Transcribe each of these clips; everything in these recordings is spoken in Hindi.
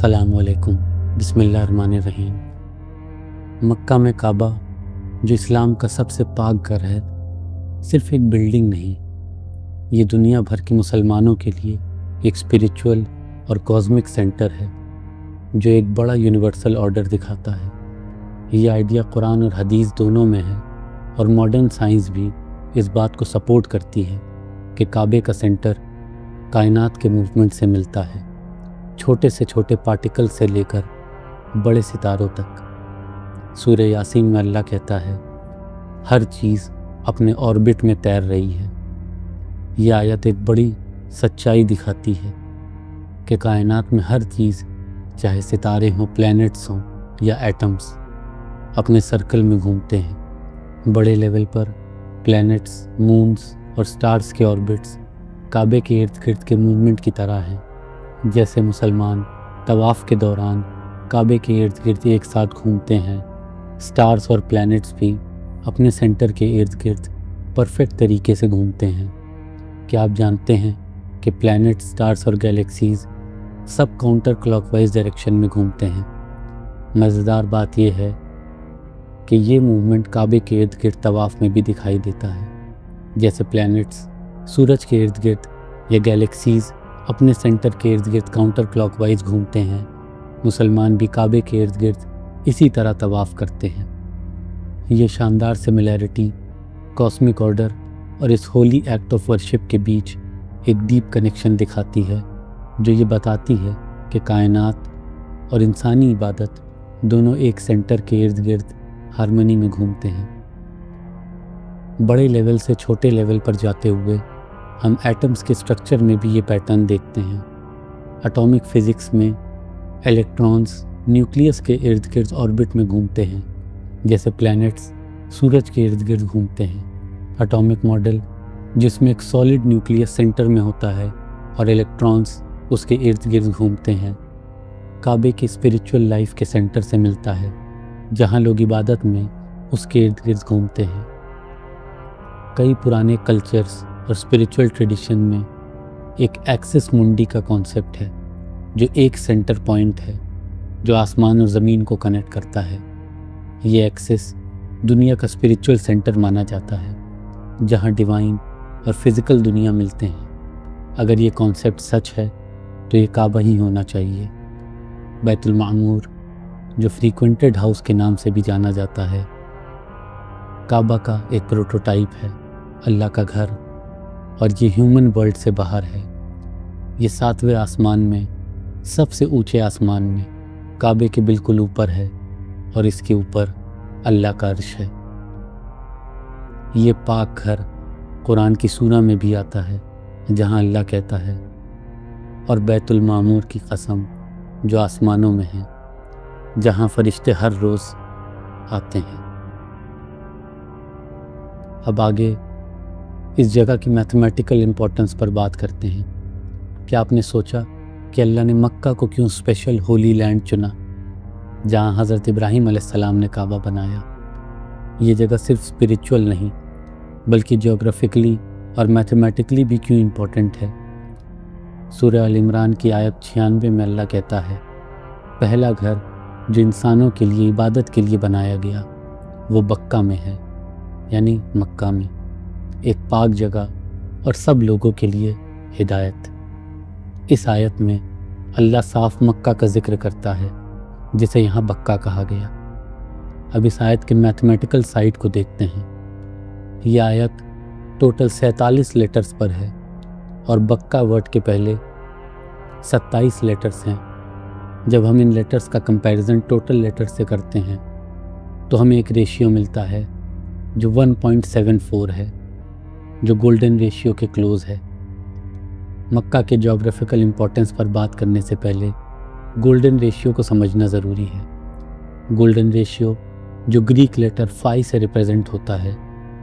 अस्सलामुअलैकुम बिस्मिल्लाहिर्रहमानिर्रहीम। मक्का में काबा, जो इस्लाम का सबसे पाक घर है, सिर्फ एक बिल्डिंग नहीं, ये दुनिया भर के मुसलमानों के लिए एक स्पिरिचुअल और कॉस्मिक सेंटर है जो एक बड़ा यूनिवर्सल ऑर्डर दिखाता है। ये आइडिया कुरान और हदीस दोनों में है और मॉडर्न साइंस भी इस बात को सपोर्ट करती है कि काबे का सेंटर कायनात के मूवमेंट से मिलता है, छोटे से छोटे पार्टिकल से लेकर बड़े सितारों तक। सूरह यासीन में अल्लाह कहता है, हर चीज़ अपने ऑर्बिट में तैर रही है। यह आयत एक बड़ी सच्चाई दिखाती है कि कायनात में हर चीज़, चाहे सितारे हों, प्लैनेट्स हों या एटम्स, अपने सर्कल में घूमते हैं। बड़े लेवल पर प्लैनेट्स, मून्स और स्टार्स के ऑर्बिट्स काबे के इर्द गिर्द के मूवमेंट की तरह हैं। जैसे मुसलमान तवाफ़ के दौरान काबे के इर्द गिर्द एक साथ घूमते हैं, स्टार्स और प्लैनेट्स भी अपने सेंटर के इर्द गिर्द परफेक्ट तरीके से घूमते हैं। क्या आप जानते हैं कि प्लैनेट, स्टार्स और गैलेक्सीज़ सब काउंटर क्लॉकवाइज डायरेक्शन में घूमते हैं। मज़ेदार बात यह है कि ये मूवमेंट काबे के इर्द गिर्द तवाफ़ में भी दिखाई देता है। जैसे प्लैनेट्स सूरज के इर्द गिर्द या गैलेक्सीज़ अपने सेंटर के इर्द गिर्द काउंटर क्लॉकवाइज घूमते हैं, मुसलमान भी काबे के इर्द गिर्द इसी तरह तवाफ़ करते हैं। ये शानदार सिमिलैरिटी कॉस्मिक ऑर्डर और इस होली एक्ट ऑफ वर्शिप के बीच एक डीप कनेक्शन दिखाती है, जो ये बताती है कि कायनात और इंसानी इबादत दोनों एक सेंटर के इर्द गिर्द हार्मनी में घूमते हैं। बड़े लेवल से छोटे लेवल पर जाते हुए हम एटम्स के स्ट्रक्चर में भी ये पैटर्न देखते हैं। एटॉमिक फ़िज़िक्स में इलेक्ट्रॉन्स न्यूक्लियस के इर्द गिर्द ऑर्बिट में घूमते हैं, जैसे प्लैनेट्स सूरज के इर्द गिर्द घूमते हैं। एटॉमिक मॉडल, जिसमें एक सॉलिड न्यूक्लियस सेंटर में होता है और इलेक्ट्रॉन्स उसके इर्द गिर्द घूमते हैं, काबे की स्पिरिचुअल लाइफ के सेंटर से मिलता है, जहाँ लोग इबादत में उसके इर्द गिर्द घूमते हैं। कई पुराने कल्चर्स और स्पिरिचुअल ट्रेडिशन में एक एक्सिस मुंडी का कॉन्सेप्ट है, जो एक सेंटर पॉइंट है जो आसमान और ज़मीन को कनेक्ट करता है। ये एक्सिस दुनिया का स्पिरिचुअल सेंटर माना जाता है, जहाँ डिवाइन और फिज़िकल दुनिया मिलते हैं। अगर ये कॉन्सेप्ट सच है तो ये काबा ही होना चाहिए। बैतुल मामूर, जो फ्रीक्वेंटेड हाउस के नाम से भी जाना जाता है, काबा का एक प्रोटोटाइप है, अल्लाह का घर, और ये ह्यूमन वर्ल्ड से बाहर है। ये 7वें आसमान में, सबसे ऊंचे आसमान में, काबे के बिल्कुल ऊपर है और इसके ऊपर अल्लाह का अर्श है। ये पाक घर कुरान की सूरा में भी आता है, जहाँ अल्लाह कहता है, और बैतुल मामूर की कसम जो आसमानों में है, जहाँ फरिश्ते हर रोज़ आते हैं। अब आगे इस जगह की मैथमेटिकल इम्पोर्टेंस पर बात करते हैं। क्या आपने सोचा कि अल्लाह ने मक्का को क्यों स्पेशल होली लैंड चुना, जहाँ हज़रत इब्राहीम अलैहिस्सलाम ने काबा बनाया? ये जगह सिर्फ स्पिरिचुअल नहीं, बल्कि जियोग्राफिकली और मैथमेटिकली भी क्यों इम्पोर्टेंट है? सूरह अल इमरान की आयत 96 में अल्लाह कहता है, पहला घर जो इंसानों के लिए इबादत के लिए बनाया गया वो बक्का में है, यानी मक्का में, एक पाक जगह और सब लोगों के लिए हिदायत। इस आयत में अल्लाह साफ मक्का का जिक्र करता है, जिसे यहाँ बक्का कहा गया। अब इस आयत के मैथमेटिकल साइड को देखते हैं। यह आयत टोटल 47 लेटर्स पर है और बक्का वर्ड के पहले 27 लेटर्स हैं। जब हम इन लेटर्स का कंपैरिजन टोटल लेटर्स से करते हैं तो हमें एक रेशियो मिलता है जो 1.74 है, जो गोल्डन रेशियो के क्लोज है। मक्का के ज्योग्राफिकल इम्पोर्टेंस पर बात करने से पहले गोल्डन रेशियो को समझना ज़रूरी है। गोल्डन रेशियो, जो ग्रीक लेटर फाई से रिप्रेजेंट होता है,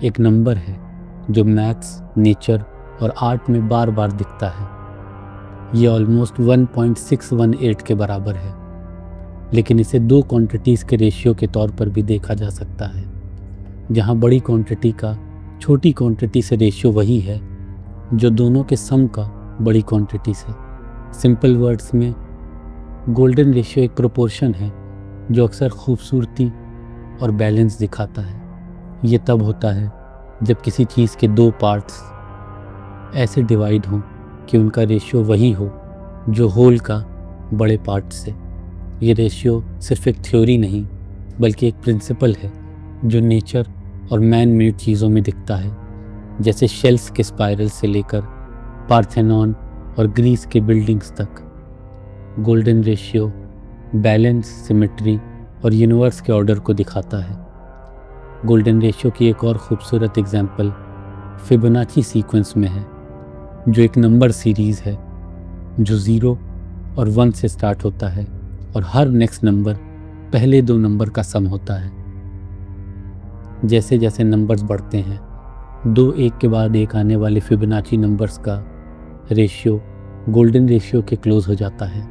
एक नंबर है जो मैथ्स, नेचर और आर्ट में बार बार दिखता है। ये ऑलमोस्ट 1.618 के बराबर है, लेकिन इसे दो क्वांटिटीज़ के रेशियो के तौर पर भी देखा जा सकता है, जहाँ बड़ी क्वांटिटी का छोटी क्वांटिटी से रेशियो वही है जो दोनों के सम का बड़ी क्वांटिटी से। सिंपल वर्ड्स में गोल्डन रेशियो एक प्रोपोर्शन है जो अक्सर खूबसूरती और बैलेंस दिखाता है। ये तब होता है जब किसी चीज़ के दो पार्ट्स ऐसे डिवाइड हों कि उनका रेशियो वही हो जो होल का बड़े पार्ट से। ये रेशियो सिर्फ एक थ्योरी नहीं बल्कि एक प्रिंसिपल है जो नेचर और मैन मेड चीज़ों में दिखता है, जैसे शेल्स के स्पाइरल से लेकर पार्थेनॉन और ग्रीस के बिल्डिंग्स तक। गोल्डन रेशियो बैलेंस, सिमेट्री और यूनिवर्स के ऑर्डर को दिखाता है। गोल्डन रेशियो की एक और खूबसूरत एग्जाम्पल फिबोनाची सीक्वेंस में है, जो एक नंबर सीरीज़ है जो 0 और 1 से स्टार्ट होता है और हर नेक्स्ट नंबर पहले दो नंबर का सम होता है। जैसे जैसे नंबर्स बढ़ते हैं, दो एक के बाद एक आने वाले फिबोनाची नंबर्स का रेशियो गोल्डन रेशियो के क्लोज हो जाता है।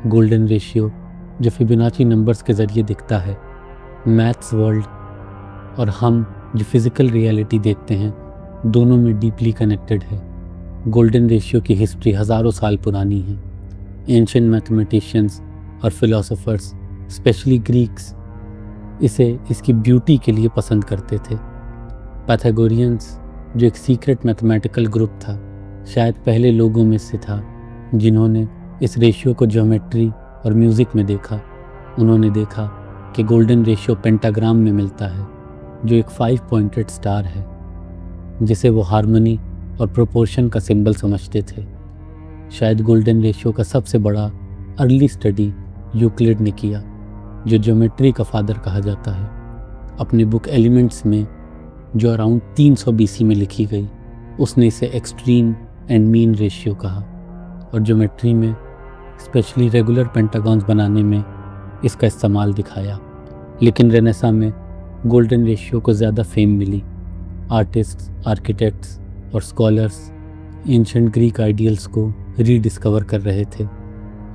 गोल्डन रेशियो जो फिबोनाची नंबर्स के ज़रिए दिखता है, मैथ्स वर्ल्ड और हम जो फिज़िकल रियलिटी देखते हैं दोनों में डीपली कनेक्टेड है। गोल्डन रेशियो की हिस्ट्री हज़ारों साल पुरानी है। एंशिएंट मैथमेटिशियंस और फिलोसोफर्स, स्पेशली ग्रीक्स, इसे इसकी ब्यूटी के लिए पसंद करते थे। पाइथागोरियंस, जो एक सीक्रेट मैथमेटिकल ग्रुप था, शायद पहले लोगों में से था जिन्होंने इस रेशियो को ज्योमेट्री और म्यूज़िक में देखा। उन्होंने देखा कि गोल्डन रेशियो पेंटाग्राम में मिलता है, जो एक 5 पॉइंटेड स्टार है, जिसे वो हार्मनी और प्रोपोर्शन का सिंबल समझते थे। शायद गोल्डन रेशियो का सबसे बड़ा अर्ली स्टडी यूक्लिड ने किया, जो ज्योमेट्री का फादर कहा जाता है। अपनी बुक एलिमेंट्स में, जो अराउंड 300 BC में लिखी गई, उसने इसे एक्सट्रीम एंड मीन रेशियो कहा और ज्योमेट्री में, स्पेशली रेगुलर पेंटागॉन्स बनाने में इसका इस्तेमाल दिखाया। लेकिन रेनेसा में गोल्डन रेशियो को ज़्यादा फेम मिली। आर्टिस्ट्स, आर्किटेक्ट्स और स्कॉलर्स एंशिएंट ग्रीक आइडियल्स को रीडिस्कवर कर रहे थे।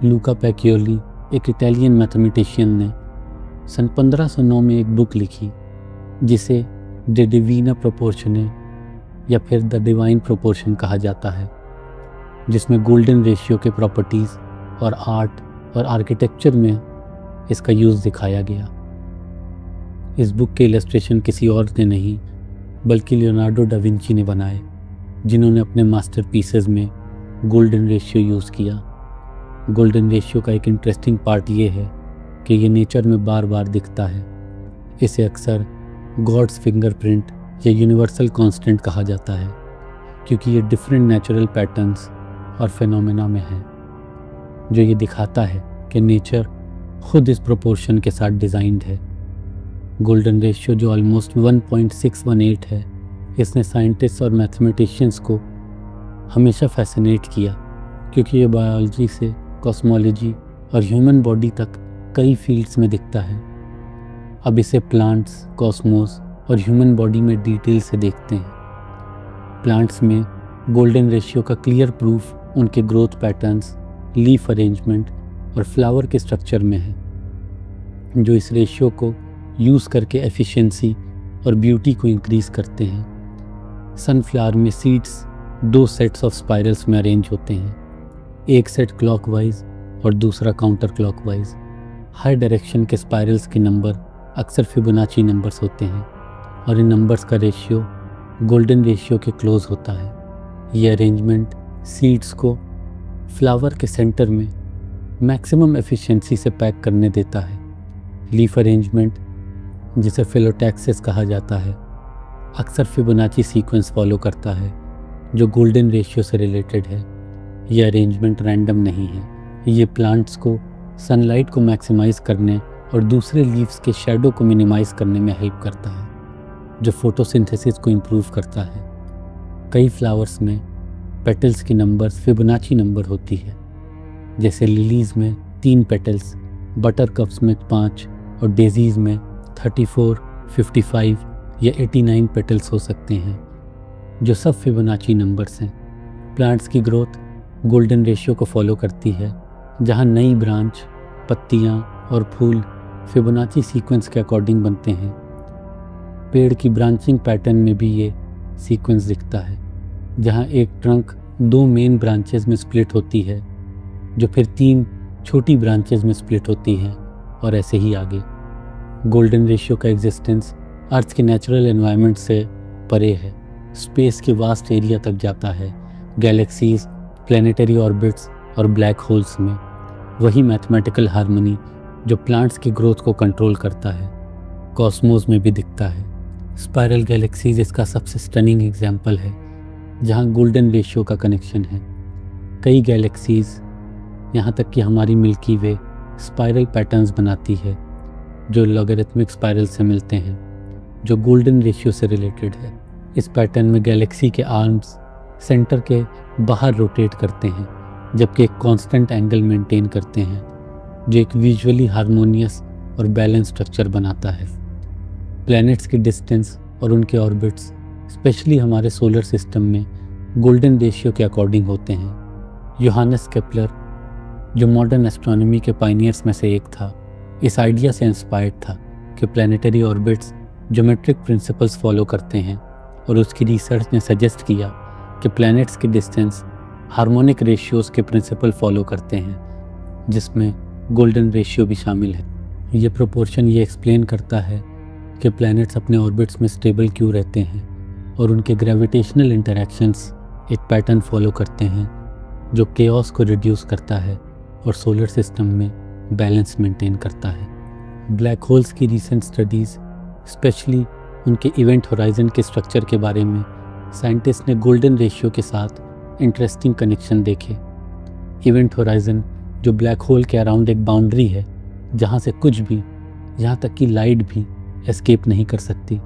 लूका पैकियोली, एक इटालियन मैथमेटिशियन, ने सन 1509 में एक बुक लिखी जिसे द डिवीना प्रोपोर्शने या फिर द डिवाइन प्रोपोर्शन कहा जाता है, जिसमें गोल्डन रेशियो के प्रॉपर्टीज़ और आर्ट और आर्किटेक्चर में इसका यूज़ दिखाया गया। इस बुक के इलस्ट्रेशन किसी और ने नहीं बल्कि लियोनार्डो डा विंची ने बनाए, जिन्होंने अपने मास्टरपीसेस में गोल्डन रेशियो यूज़ किया। गोल्डन रेशियो का एक इंटरेस्टिंग पार्ट ये है कि ये नेचर में बार बार दिखता है। इसे अक्सर गॉड्स फिंगरप्रिंट या यूनिवर्सल कांस्टेंट कहा जाता है, क्योंकि ये डिफरेंट नेचुरल पैटर्न्स और फिनोमेना में है, जो ये दिखाता है कि नेचर खुद इस प्रोपोर्शन के साथ डिज़ाइंड है। गोल्डन रेशियो जो ऑलमोस्ट 1.618 है, इसने साइंटिस्ट और मैथमेटिशियंस को हमेशा फैसिनेट किया, क्योंकि ये बायोलॉजी से कॉस्मोलॉजी और ह्यूमन बॉडी तक कई फील्ड्स में दिखता है। अब इसे प्लांट्स, कॉस्मोस और ह्यूमन बॉडी में डिटेल से देखते हैं। प्लांट्स में गोल्डन रेशियो का क्लियर प्रूफ उनके ग्रोथ पैटर्न्स, लीफ अरेंजमेंट और फ्लावर के स्ट्रक्चर में है, जो इस रेशियो को यूज़ करके एफिशिएंसी और ब्यूटी को इंक्रीज़ करते हैं। सनफ्लावर में सीड्स 2 सेट्स ऑफ स्पाइरल्स में अरेंज होते हैं, एक सेट क्लॉकवाइज और दूसरा काउंटर क्लॉकवाइज। हर डायरेक्शन के स्पाइरल्स के नंबर अक्सर फिबोनाची नंबर्स होते हैं और इन नंबर्स का रेशियो गोल्डन रेशियो के क्लोज होता है। ये अरेंजमेंट सीड्स को फ्लावर के सेंटर में मैक्सिमम एफिशिएंसी से पैक करने देता है। लीफ अरेंजमेंट, जिसे फिलोटैक्सिस कहा जाता है, अक्सर फिबोनाची सीक्वेंस फॉलो करता है, जो गोल्डन रेशियो से रिलेटेड है। ये अरेंजमेंट रैंडम नहीं है, ये प्लांट्स को सनलाइट को मैक्सिमाइज़ करने और दूसरे लीव्स के शैडो को मिनिमाइज़ करने में हेल्प करता है, जो फोटोसिंथेसिस को इम्प्रूव करता है। कई फ्लावर्स में पेटल्स की नंबर्स फिबोनाची नंबर होती है, जैसे लिलीज़ में 3 पेटल्स, बटर कप्स में 5 और डेजीज़ में 34, 55 या 89 पेटल्स हो सकते हैं, जो सब फिबोनाची नंबर्स हैं। प्लांट्स की ग्रोथ गोल्डन रेशियो को फॉलो करती है, जहां नई ब्रांच, पत्तियां और फूल फिबोनाची सीक्वेंस के अकॉर्डिंग बनते हैं। पेड़ की ब्रांचिंग पैटर्न में भी ये सीक्वेंस दिखता है, जहां एक ट्रंक 2 मेन ब्रांचेस में स्प्लिट होती है, जो फिर 3 छोटी ब्रांचेज में स्प्लिट होती हैं और ऐसे ही आगे। गोल्डन रेशियो का एग्जिस्टेंस अर्थ के नेचुरल एनवायरनमेंट से परे है, स्पेस के वास्ट एरिया तक जाता है, गैलेक्सीज, प्लैनेटरी ऑर्बिट्स और ब्लैक होल्स में। वही मैथमेटिकल हार्मनी जो प्लांट्स की ग्रोथ को कंट्रोल करता है, कॉस्मोस में भी दिखता है। स्पाइरल गैलेक्सीज इसका सबसे स्टनिंग एग्जाम्पल है, जहाँ गोल्डन रेशियो का कनेक्शन है। कई गैलेक्सीज, यहाँ तक कि हमारी मिल्की वे, स्पाइरल पैटर्न्स बनाती है जो लॉगरिथमिक स्पाइरल से मिलते हैं, जो गोल्डन रेशियो से रिलेटेड है। इस पैटर्न में गैलेक्सी के आर्म्स सेंटर के बाहर रोटेट करते हैं, जबकि एक कांस्टेंट एंगल मेंटेन करते हैं, जो एक विजुअली हार्मोनियस और बैलेंस स्ट्रक्चर बनाता है। प्लैनेट्स की डिस्टेंस और उनके ऑर्बिट्स, स्पेशली हमारे सोलर सिस्टम में, गोल्डन रेशियो के अकॉर्डिंग होते हैं। योहानस केपलर, जो मॉडर्न एस्ट्रोनॉमी के पायनियर्स में से एक था, इस आइडिया से इंस्पायर्ड था कि planetary orbits geometric principles follow करते हैं, और उसकी रिसर्च ने सजेस्ट किया कि प्लैनेट्स की डिस्टेंस हार्मोनिक रेशियोज़ के प्रिंसिपल फॉलो करते हैं, जिसमें गोल्डन रेशियो भी शामिल है। ये प्रोपोर्शन ये एक्सप्लेन करता है कि प्लैनेट्स अपने ऑर्बिट्स में स्टेबल क्यों रहते हैं, और उनके ग्रेविटेशनल इंटरैक्शंस एक पैटर्न फॉलो करते हैं जो केओस को रिड्यूस करता है और सोलर सिस्टम में बैलेंस मेंटेन करता है। ब्लैक होल्स की रीसेंट स्टडीज़, स्पेशली उनके इवेंट होराइजन के स्ट्रक्चर के बारे में, साइंटिस्ट ने गोल्डन रेशियो के साथ इंटरेस्टिंग कनेक्शन देखे। इवेंट होराइजन जो ब्लैक होल के अराउंड एक बाउंड्री है, जहाँ से कुछ भी, यहाँ तक कि लाइट भी एस्केप नहीं कर सकती,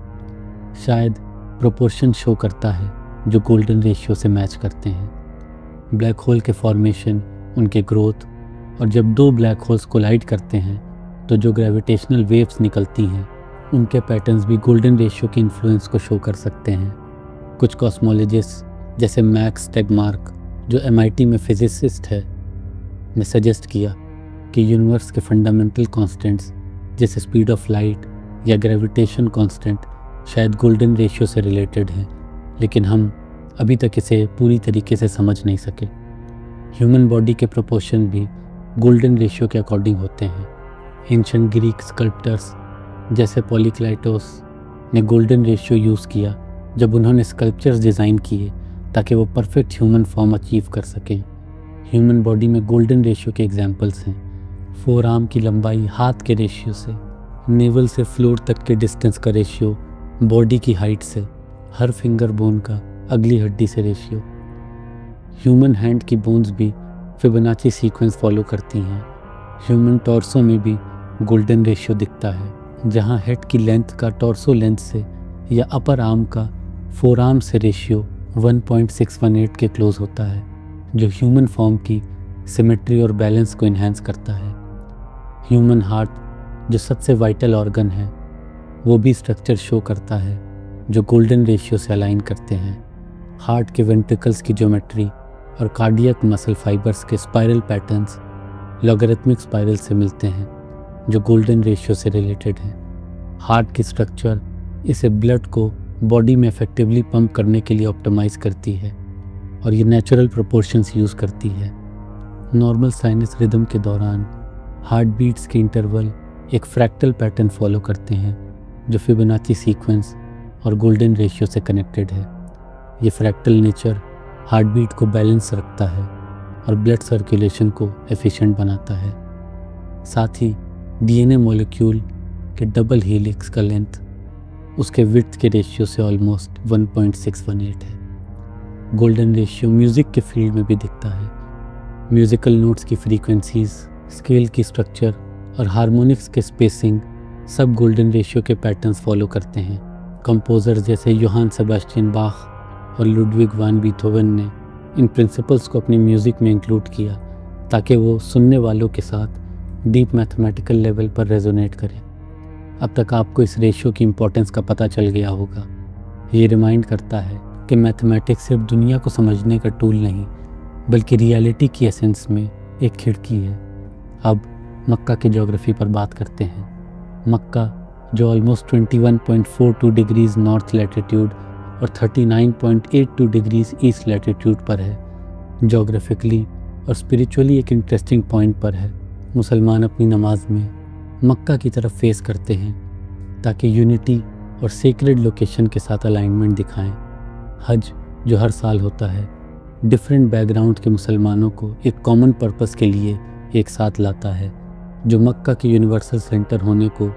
शायद प्रोपोर्शन शो करता है जो गोल्डन रेशियो से मैच करते हैं। ब्लैक होल के फॉर्मेशन, उनके ग्रोथ, और जब दो ब्लैक होल्स कोलाइड करते हैं तो जो ग्रेविटेशनल वेव्स निकलती हैं, उनके पैटर्न्स भी गोल्डन रेशियो के इन्फ्लुएंस को शो कर सकते हैं। कुछ कॉस्मोलॉजिस्ट जैसे मैक्स टेगमार्क, जो MIT में फिजिसिस्ट है, ने सजेस्ट किया कि यूनिवर्स के फंडामेंटल कॉन्स्टेंट्स जैसे स्पीड ऑफ लाइट या ग्रेविटेशन कांस्टेंट शायद गोल्डन रेशियो से रिलेटेड हैं, लेकिन हम अभी तक इसे पूरी तरीके से समझ नहीं सके। ह्यूमन बॉडी के प्रोपोर्शन भी गोल्डन रेशियो के अकॉर्डिंग होते हैं। एंशिएंट ग्रीक स्कल्प्टर्स जैसे पॉलीक्लाइटोस ने गोल्डन रेशियो यूज़ किया जब उन्होंने स्कल्पचर्स डिज़ाइन किए ताकि वो परफेक्ट ह्यूमन फॉर्म अचीव कर सकें। ह्यूमन बॉडी में गोल्डन रेशियो के एग्जाम्पल्स हैं। फोर आर्म की लंबाई हाथ के रेशियो से, नेवल से फ्लोर तक के डिस्टेंस का रेशियो बॉडी की हाइट से, हर फिंगर बोन का अगली हड्डी से रेशियो। ह्यूमन हैंड की बोन्स भी फिबोनाची सीक्वेंस फॉलो करती हैं। ह्यूमन टॉर्सो में भी गोल्डन रेशियो दिखता है, जहां हेड की लेंथ का टॉर्सो लेंथ से या अपर आर्म का फोर आर्म से रेशियो 1.618 के क्लोज होता है, जो ह्यूमन फॉर्म की सिमेट्री और बैलेंस को इन्हेंस करता है। ह्यूमन हार्ट, जो सबसे वाइटल ऑर्गन है, वो भी स्ट्रक्चर शो करता है जो गोल्डन रेशियो से अलाइन करते हैं। हार्ट के वेंट्रिकल्स की ज्योमेट्री और कार्डियक मसल फाइबर्स के स्पाइरल पैटर्न्स लॉगरिथमिक स्पाइरल से मिलते हैं, जो गोल्डन रेशियो से रिलेटेड हैं। हार्ट की स्ट्रक्चर इसे ब्लड को बॉडी में इफेक्टिवली पंप करने के लिए ऑप्टिमाइज करती है, और ये नेचुरल प्रोपोर्शंस यूज़ करती है। नॉर्मल साइनस रिदम के दौरान हार्ट बीट्स के इंटरवल एक फ्रैक्टल पैटर्न फॉलो करते हैं, जो फिबोनाची सीक्वेंस और गोल्डन रेशियो से कनेक्टेड है। ये फ्रैक्टल नेचर हार्ट बीट को बैलेंस रखता है और ब्लड सर्कुलेशन को एफिशिएंट बनाता है। साथ ही DNA मॉलिक्यूल के डबल हेलिक्स का लेंथ उसके विड्थ के रेशियो से ऑलमोस्ट 1.618 है। गोल्डन रेशियो म्यूज़िक के फील्ड में भी दिखता है। म्यूज़िकल नोट्स की फ्रीक्वेंसीज, स्केल की स्ट्रक्चर और हार्मोनिक्स के स्पेसिंग सब गोल्डन रेशियो के पैटर्न्स फॉलो करते हैं। कंपोजर्स जैसे योहान सेबास्टियन बाख और लुडविग वान बीथोवन ने इन प्रिंसिपल्स को अपनी म्यूज़िक में इंक्लूड किया ताकि वो सुनने वालों के साथ डीप मैथमेटिकल लेवल पर रेजोनेट करें। अब तक आपको इस रेशियो की इम्पोर्टेंस का पता चल गया होगा। ये रिमाइंड करता है कि मैथमेटिक्स सिर्फ दुनिया को समझने का टूल नहीं, बल्कि रियलिटी की एसेंस में एक खिड़की है। अब मक्का की ज्योग्राफी पर बात करते हैं। मक्का, जो ऑलमोस्ट 21.42 डिग्रीज़ नॉर्थ लैटिट्यूड और 39.82 डिग्रीज़ ईस्ट लैटिट्यूड पर है, ज्योग्राफिकली और स्पिरिचुअली एक इंटरेस्टिंग पॉइंट पर है। मुसलमान अपनी नमाज में मक्का की तरफ फेस करते हैं ताकि यूनिटी और सेक्रेड लोकेशन के साथ अलाइनमेंट दिखाएं। हज जो हर साल होता है, डिफरेंट बैकग्राउंड के मुसलमानों को एक कॉमन पर्पस के लिए एक साथ लाता है, जो मक्का के यूनिवर्सल सेंटर होने को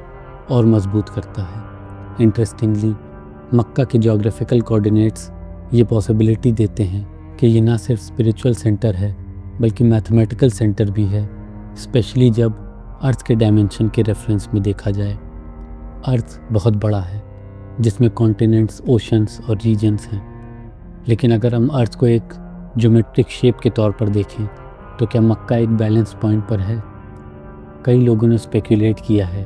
और मजबूत करता है। इंटरेस्टिंगली, मक्का के ज्योग्राफिकल कोऑर्डिनेट्स ये पॉसिबिलिटी देते हैं कि ये ना सिर्फ स्पिरिचुअल सेंटर है बल्कि मैथमेटिकल सेंटर भी है, स्पेशली जब अर्थ के डायमेंशन के रेफरेंस में देखा जाए। अर्थ बहुत बड़ा है जिसमें कॉन्टिनेंट्स, ओशंस और रीजन्स हैं, लेकिन अगर हम अर्थ को एक ज्योमेट्रिक शेप के तौर पर देखें तो क्या मक्का एक बैलेंस पॉइंट पर है? कई लोगों ने स्पेकुलेट किया है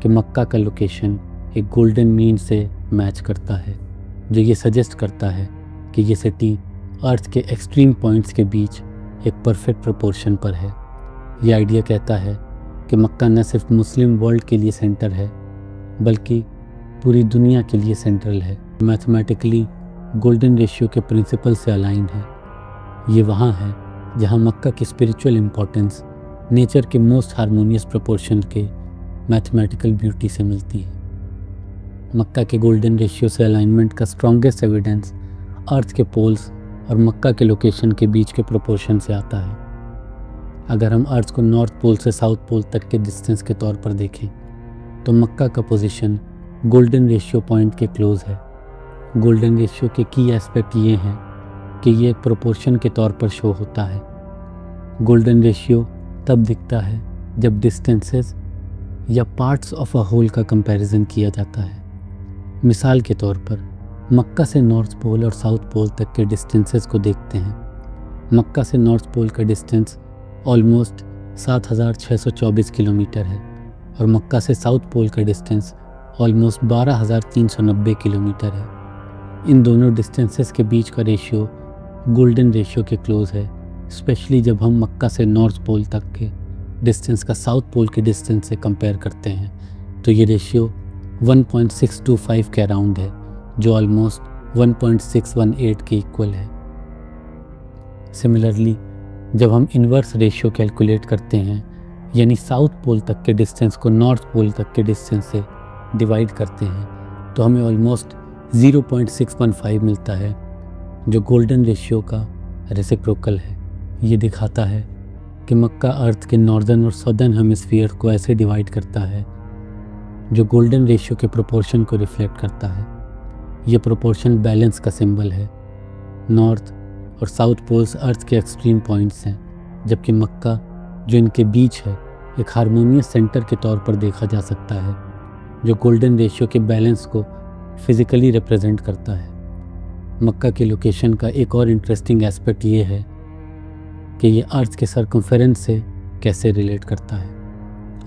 कि मक्का का लोकेशन एक गोल्डन मीन से मैच करता है, जो ये सजेस्ट करता है कि ये सिटी अर्थ के एक्सट्रीम पॉइंट्स के बीच एक परफेक्ट प्रोपोर्शन पर है। ये आइडिया कहता है कि मक्का न सिर्फ मुस्लिम वर्ल्ड के लिए सेंटर है बल्कि पूरी दुनिया के लिए सेंट्रल है। मैथमेटिकली गोल्डन रेशियो के प्रिंसिपल से अलाइन है। ये वहाँ है जहाँ मक्का की स्पिरिचुअल इम्पोर्टेंस नेचर के मोस्ट हारमोनियस प्रोपोर्शन के मैथमेटिकल ब्यूटी से मिलती है। मक्का के गोल्डन रेशियो से अलाइनमेंट का स्ट्रॉन्गेस्ट एविडेंस अर्थ के पोल्स और मक्का के लोकेशन के बीच के प्रोपोर्शन से आता है। अगर हम अर्थ को नॉर्थ पोल से साउथ पोल तक के डिस्टेंस के तौर पर देखें तो मक्का का पोजीशन गोल्डन रेशियो पॉइंट के क्लोज है। गोल्डन रेशियो के की एस्पेक्ट ये हैं कि ये एक प्रोपोर्शन के तौर पर शो होता है। गोल्डन रेशियो तब दिखता है जब डिस्टेंसेस या पार्ट्स ऑफ अ होल का कंपैरिजन किया जाता है। मिसाल के तौर पर मक्का से नॉर्थ पोल और साउथ पोल तक के डिस्टेंसेस को देखते हैं। मक्का से नॉर्थ पोल का डिस्टेंस ऑलमोस्ट 7,624 किलोमीटर है और मक्का से साउथ पोल का डिस्टेंस ऑलमोस्ट 12,390 किलोमीटर है। इन दोनों डिस्टेंसेस के बीच का रेशियो गोल्डन रेशियो के क्लोज है, स्पेशली जब हम मक्का से नॉर्थ पोल तक के डिस्टेंस का साउथ पोल के डिस्टेंस से कंपेयर करते हैं तो ये रेशियो 1.625 के अराउंड है, जो ऑलमोस्ट 1.618 के इक्वल है। सिमिलरली, जब हम इन्वर्स रेशियो कैलकुलेट करते हैं, यानी साउथ पोल तक के डिस्टेंस को नॉर्थ पोल तक के डिस्टेंस से डिवाइड करते हैं, तो हमें ऑलमोस्ट 0.615 मिलता है, जो गोल्डन रेशियो का रेसिप्रोकल है। ये दिखाता है कि मक्का अर्थ के नॉर्दर्न और सदर्न हेमिस्फीयर को ऐसे डिवाइड करता है जो गोल्डन रेशियो के प्रोपोर्शन को रिफ्लेक्ट करता है। ये प्रोपोर्शन बैलेंस का सिंबल है। नॉर्थ और साउथ पोल्स अर्थ के एक्सट्रीम पॉइंट्स हैं, जबकि मक्का जो इनके बीच है एक हारमोनियस सेंटर के तौर पर देखा जा सकता है, जो गोल्डन रेशियो के बैलेंस को फिज़िकली रिप्रेजेंट करता है। मक्का के लोकेशन का एक और इंटरेस्टिंग एस्पेक्ट ये है कि ये अर्थ के सर्कमफेरेंस से कैसे रिलेट करता है।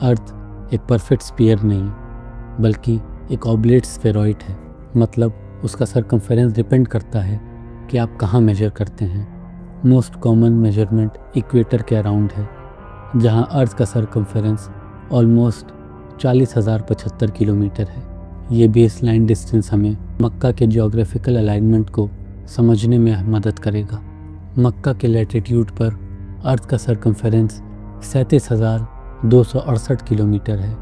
अर्थ एक परफेक्ट स्फीयर नहीं बल्कि एक ऑब्लेट स्फेरॉइड है, मतलब उसका सर्कमफेरेंस डिपेंड करता है कि आप कहाँ मेजर करते हैं। मोस्ट कॉमन मेजरमेंट इक्वेटर के अराउंड है, जहाँ अर्थ का सर्कमफेरेंस ऑलमोस्ट 40,075 किलोमीटर है। ये बेस लाइन डिस्टेंस हमें मक्का के ज्योग्राफिकल अलाइनमेंट को समझने में मदद करेगा। मक्का के लैटिट्यूड पर अर्थ का सर्कमफेरेंस 37,268 किलोमीटर है।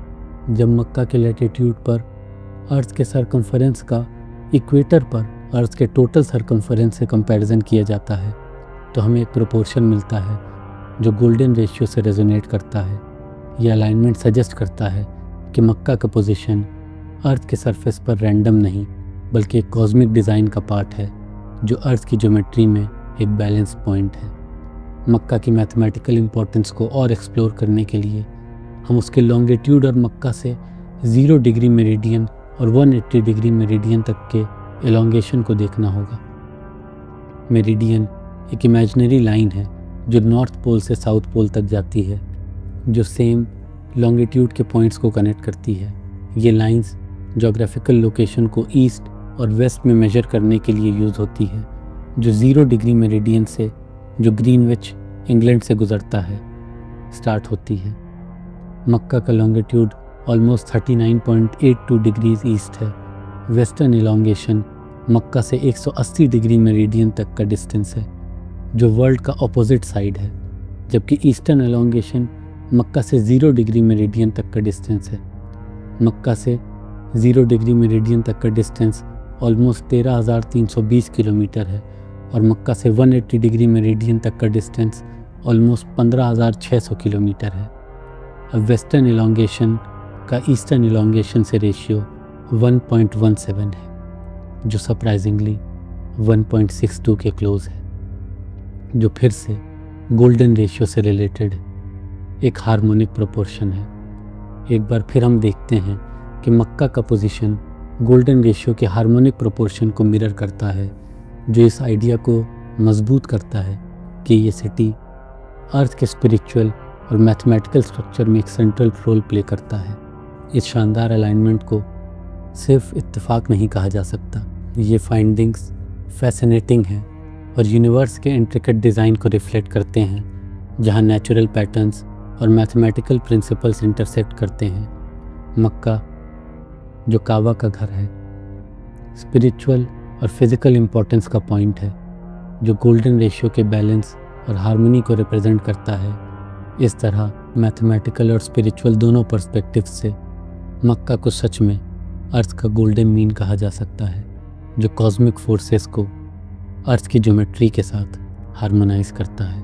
जब मक्का के लैटिट्यूड पर अर्थ के सर्कमफेरेंस का इक्वेटर पर अर्थ के टोटल सर्कमफेरेंस से कंपैरिजन किया जाता है तो हमें एक प्रोपोर्शन मिलता है जो गोल्डन रेशियो से रेजोनेट करता है। यह अलाइनमेंट सजेस्ट करता है कि मक्का का पोजीशन अर्थ के सरफेस पर रैंडम नहीं बल्कि एक कॉस्मिक डिज़ाइन का पार्ट है, जो अर्थ की ज्योमेट्री में एक बैलेंस पॉइंट है। मक्का की मैथमेटिकल इम्पोर्टेंस को और एक्सप्लोर करने के लिए हम उसके लॉन्गिट्यूड और मक्का से 0 डिग्री मेरिडियन और 180 डिग्री मेरिडियन तक के एलोंगेशन को देखना होगा। मेरिडियन एक इमेजिनरी लाइन है जो नॉर्थ पोल से साउथ पोल तक जाती है, जो सेम लॉन्गिट्यूड के पॉइंट्स को कनेक्ट करती है। ये लाइंस ज्योग्राफिकल लोकेशन को ईस्ट और वेस्ट में मेजर करने के लिए यूज़ होती है, जो 0 डिग्री मेरिडियन से, जो ग्रीनविच इंग्लैंड से गुजरता है, स्टार्ट होती है। मक्का का लॉन्गिट्यूड ऑलमोस्ट 39.82 डिग्रीज ईस्ट है। वेस्टर्न एलोंगेशन मक्का से 180 डिग्री मेरिडियन तक का डिस्टेंस है, जो वर्ल्ड का ऑपोजिट साइड है, जबकि ईस्टर्न एलोंगेशन मक्का से 0 डिग्री मेरिडियन तक का डिस्टेंस है। मक्का से 0 डिग्री मेरिडियन तक का डिस्टेंस ऑलमोस्ट 13,320 किलोमीटर है और मक्का से 180 डिग्री मेरिडियन तक का डिस्टेंस ऑलमोस्ट 15,600 किलोमीटर है। अब वेस्टर्न इलोंगेशन का ईस्टर्न इलोंगेशन से रेशियो 1.17 है, जो सरप्राइजिंगली 1.62 के क्लोज है, जो फिर से गोल्डन रेशियो से रिलेटेड एक हार्मोनिक प्रोपोर्शन है। एक बार फिर हम देखते हैं कि मक्का का पोजीशन गोल्डन रेशियो के हार्मोनिक प्रोपोर्शन को मिरर करता है, जो इस आइडिया को मजबूत करता है कि ये सिटी अर्थ के स्पिरिचुअल और मैथमेटिकल स्ट्रक्चर में एक सेंट्रल रोल प्ले करता है। इस शानदार अलाइनमेंट को सिर्फ इत्तेफाक नहीं कहा जा सकता। ये फाइंडिंग्स फैसिनेटिंग हैं और यूनिवर्स के इंट्रिकेट डिज़ाइन को रिफ्लेक्ट करते हैं, जहाँ नेचुरल पैटर्न्स और मैथमेटिकल प्रिंसिपल्स इंटरसेक्ट करते हैं। मक्का, जो काबा का घर है, स्पिरिचुअल और फिज़िकल इम्पोर्टेंस का पॉइंट है, जो गोल्डन रेशियो के बैलेंस और हार्मनी को रिप्रेजेंट करता है। इस तरह मैथमेटिकल और स्पिरिचुअल दोनों पर्सपेक्टिव से मक्का को सच में अर्थ का गोल्डन मीन कहा जा सकता है, जो कॉस्मिक फोर्सेस को अर्थ की ज्योमेट्री के साथ हार्मोनाइज करता है।